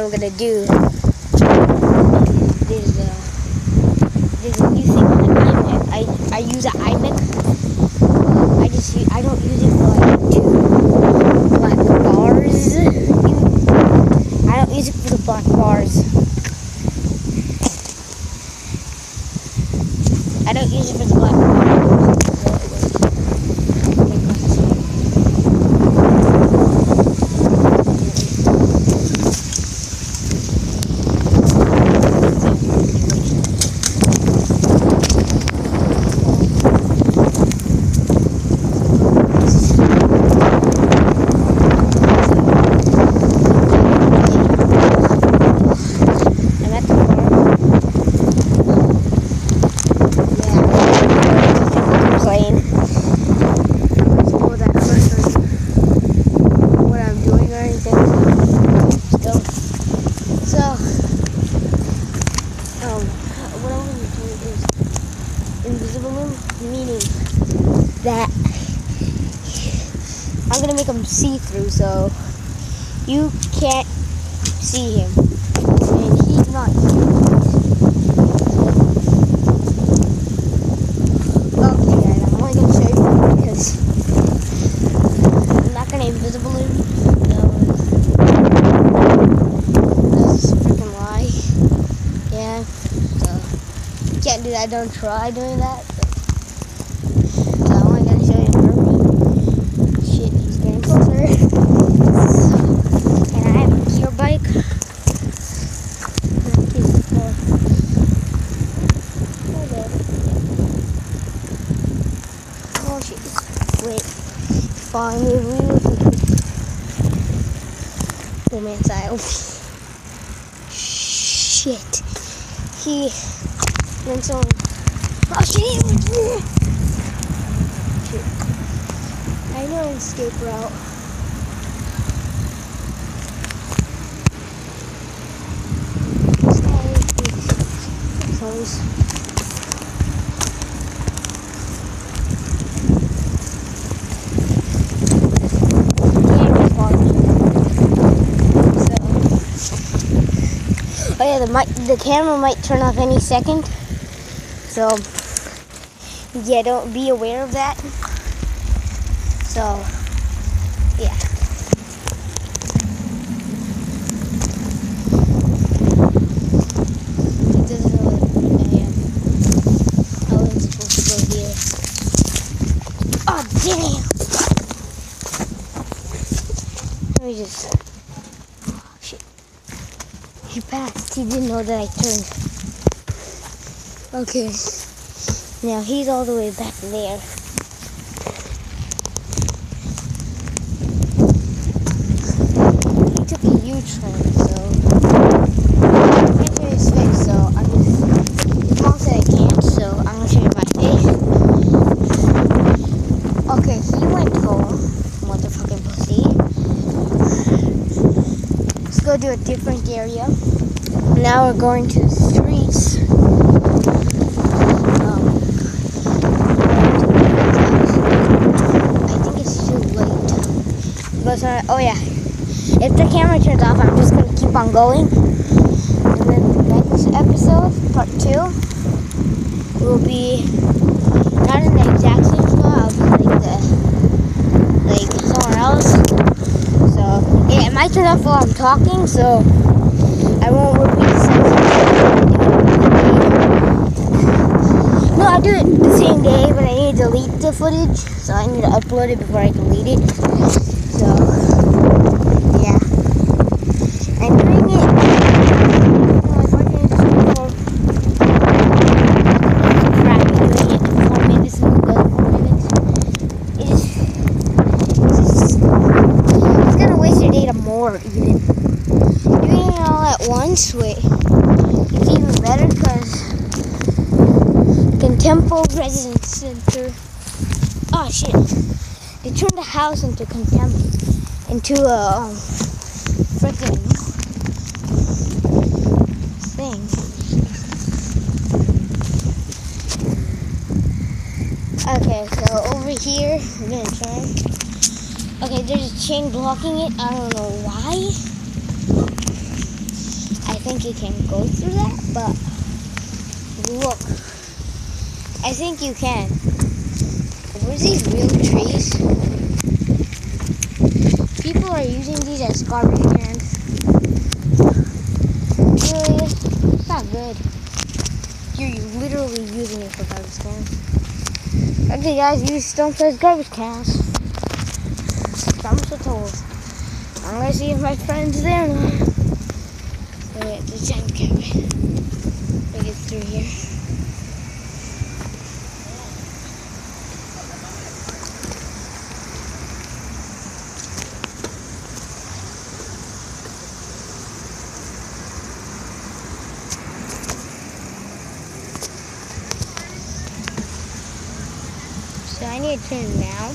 I'm gonna do. There's a new thing on the iMac. I use an iMac. I don't use it for like black bars. I don't use it for the black bars. I don't use it for the black bars. Meaning that I'm gonna make him see-through so you can't see him, and he's not here. Okay, guys, I'm only gonna show you because I'm not gonna invisible him. That's a freaking lie. Yeah, so you can't do that. Don't try doing that. And I have a gear bike. Oh shit. Wait. Fine. Oh man, style. Shit. He went on. Oh shit. I know an escape route. Close. Oh yeah, the camera might turn off any second. So yeah, don't be aware of that. So, yeah. This is what I am. I wasn't supposed to go here. Oh, damn! Let me just... Oh, shit. He passed. He didn't know that I turned. Okay. Now he's all the way back there. U-turn, so I can't show his face, so I'm just, his mom said I can't, so I'm gonna show you my face. Okay, he went home, motherfucking pussy. Let's go to a different area. Now we're going to the streets. I think it's too late. Oh yeah. If the camera turns off, I'm just going to keep on going. And then the next episode, part 2, will be not in the exact same spot. I'll be like somewhere else. So, yeah, it might turn off while I'm talking, so I won't repeat the same. No, I'll do it the same day, but I need to delete the footage. So I need to upload it before I delete it. So... I'm doing it. It's gonna waste your data more even. Doing it all at once, wait. It's even better because Contempo Residence Center. Oh shit. They turned the house into into a freaking thing. Okay, so over here, we're gonna turn. Okay, there's a chain blocking it. I don't know why. think you can go through that, but look, I think you can. Where's these real trees? People are using these as garbage cans. Really? It's not good. You're literally using it for garbage cans. Okay guys, use stone as garbage cans. I'm so told. I'm gonna see if my friend's there now. Wait, the giant cabin. Let me get through here. So I need to turn now,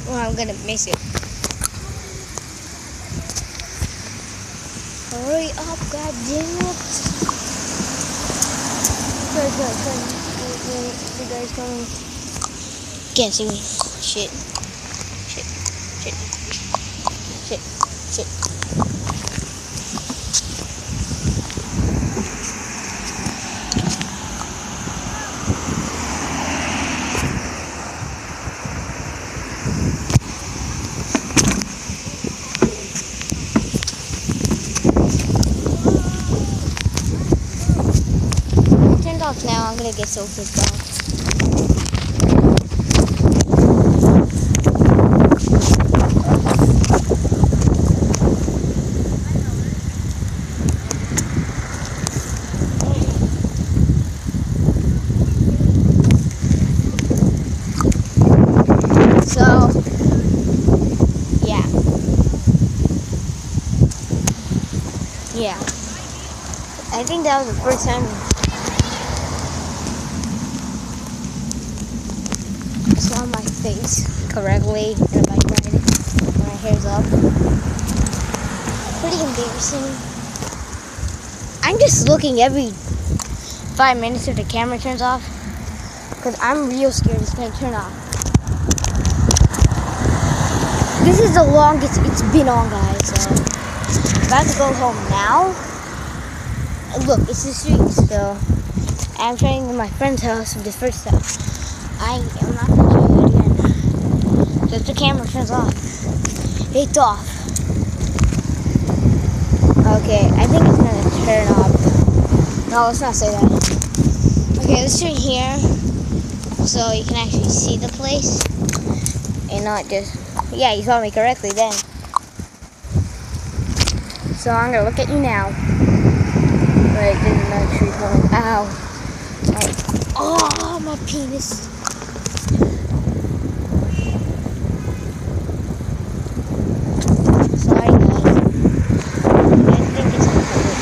or I'm gonna miss it. Hurry up, god damn it! Sorry. The guy's coming. Can't see me. Shit. 10 off now, I'm gonna get so pissed off. Yeah. I think that was the first time I saw my face correctly in a bike ride. My hair's up. Pretty embarrassing. I'm just looking every 5 minutes if the camera turns off, because I'm real scared it's going to turn off. This is the longest it's been on, guys, so I'm about to go home now. And look, it's the street, so I'm trying to my friend's house for the first time. I am not going to show you again. So if the camera turns off, it's off. Okay, I think it's going to turn off. No, let's not say that. Okay, let's turn here so you can actually see the place and not just... Yeah, you saw me correctly then. So I'm going to look at you now. Right, there's another tree coming. Ow. Right. Oh, my penis. Sorry, guys. I think it's going to hurt.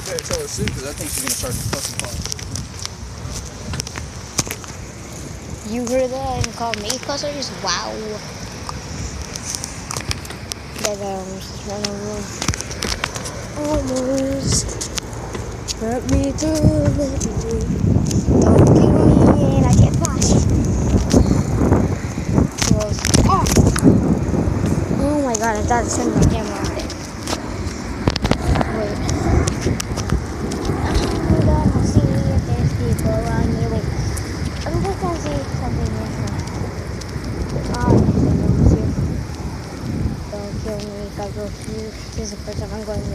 Okay, tell her soon, because I think she's going to start fussing on. You heard that and called me cussers? Wow. Guys, I almost ran over. Almost. Let me through. Don't kill me and I can't fly. Oh! Oh my god, I thought I turned my camera off there. Wait. Oh my god, I see if there's people around here. Wait. I'm just gonna see something different. Oh, someone's here. Don't kill me if I go through. This is the first time I'm going to.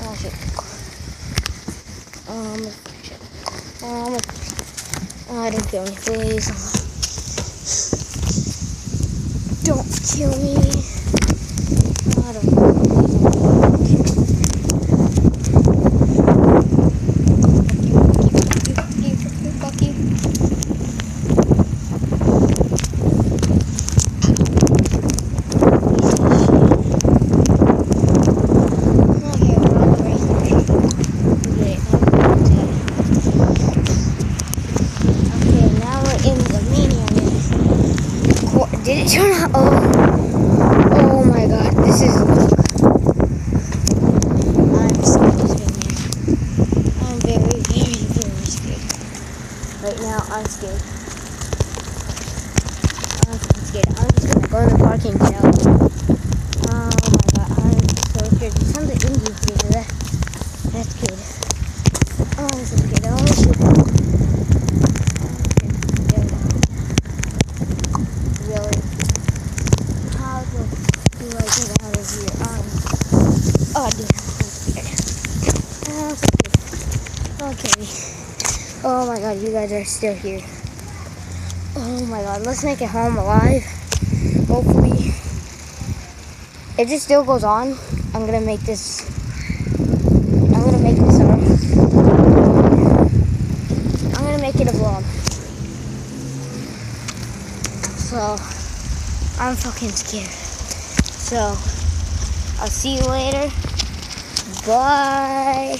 Oh shit. Shit. Oh, don't kill me, please. Don't kill me. Oh, don't kill me. Fuck you. Did it turn out? Oh my god, this is... I'm scared. I'm very, very, very scared. Right now, I'm scared. scared. I'm just gonna go in the park and get out. Oh my god, I'm so scared. There's some Indians over there. That's good. Oh, I'm so scared. Oh shit. Really? How do I get out of here? Oh dear, I'm scared. I'm so scared. Okay. Oh my god, you guys are still here. Oh my god, let's make it home alive. Hopefully. If this still goes on, I'm gonna make this I'm gonna make it a vlog. So I'm fucking scared. So I'll see you later. Bye.